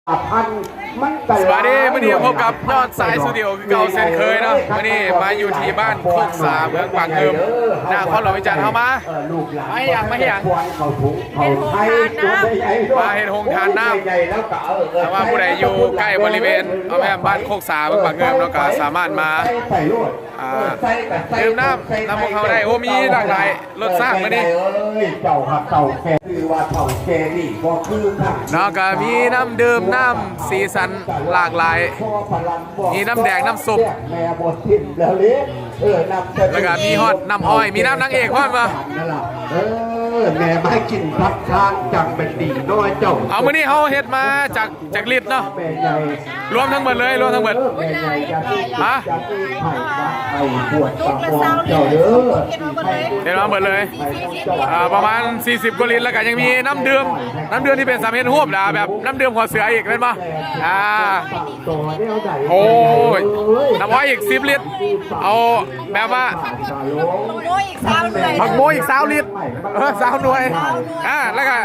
พันมันสวัสดีวันนี้พบกับยอดสายสตูดิโอเก่าเช่นเคยเนาะวันนี้มาอยู่ที่บ้านโคกสาเมืองปากเกิมหน้าคอนหลวงวิจารณ์เข้ามาไม่อยากมาเหี่ยงมาเห็นหงทานน้ำแต่ว่าผู้ใดอยู่ใกล้บริเวณเอาแม่บ้านโคกสาเมืองปากเกิมแล้วก็สามารถมาดื่มน้ำพวกเขาได้โอ้มีหลากหลายรสชาติมาดิเจ้าหักเต่าแก่คือว่าเต่าแก่นี่ก็คือค่ะนอกจากมีน้ำดื่มน้ำสีสันหลากหลายมีน้ำแดงน้ำส้มแล้วก็มีฮอตน้ำอ้อยมีน้ำนางเอกฮอตมาแม่ไม่กินพักทานจังเป็นดีน้อยเจ้าเอามื้อนี้เขาเฮ็ดมาจากลิตรเนาะรวมทั้งหมดเลยรวมทั้งหมดฮะเฮ็ดมาหมดเลยประมาณ40กว่าลิตรแล้วก็ยังมีน้ำดื่มที่เป็นสามเฮ็ดฮวบนะแบบน้ำดื่มหัวเสืออีกเป็นปะโอ้ยน้ำอ้อยอีก10ลิตรเอาแบบว่าผักโมอีก20ลิตร20หน่วยแล้วก็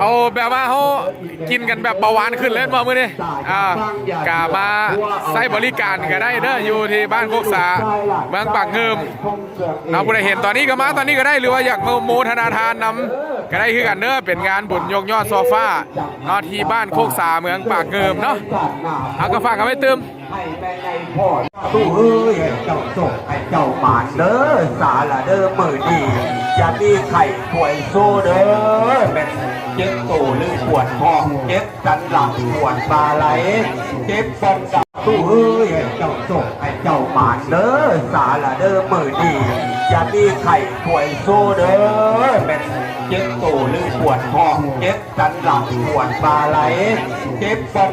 เอาแบบว่าเขากินกันแบบเบาหวานขึ้นเลยมาเมื่อนี้กามาใช้บริการก็ได้เด้ออยู่ที่บ้านโคกสาเมืองปากเงิมเราผู้ใดเห็นตอนนี้ก็มาตอนนี้ก็ได้หรือว่าอยากโมทนาทานนำก็ได้คือกันเด้อเป็นงานบุญยกยอดโซฟานอที่บ้านโคกสาเมืองปากเงิมเนาะเอากระฝากกันไม่ตืมให้แม่ในพ่อตู้เฮ้ยเจ้าส่งให้เจ้าหมานเด้อสาละเด้อมือดีอย่ามีไข่ป่วยโซเด้อเป็นเจ็บโตหรือปวดท้องเจ็บสันหลังปวดปลาไหลเจ็บสันหลังตู้เฮ้ยเจ้าส่งให้เจ้าหมานเด้อสาละเด้อมือดีอย่ามีไข่ป่วยโซเด้อเป็นเจ็บโตหรือปวดท้องเจ็บสันหลังปวดปลาไหลเจ็บสัน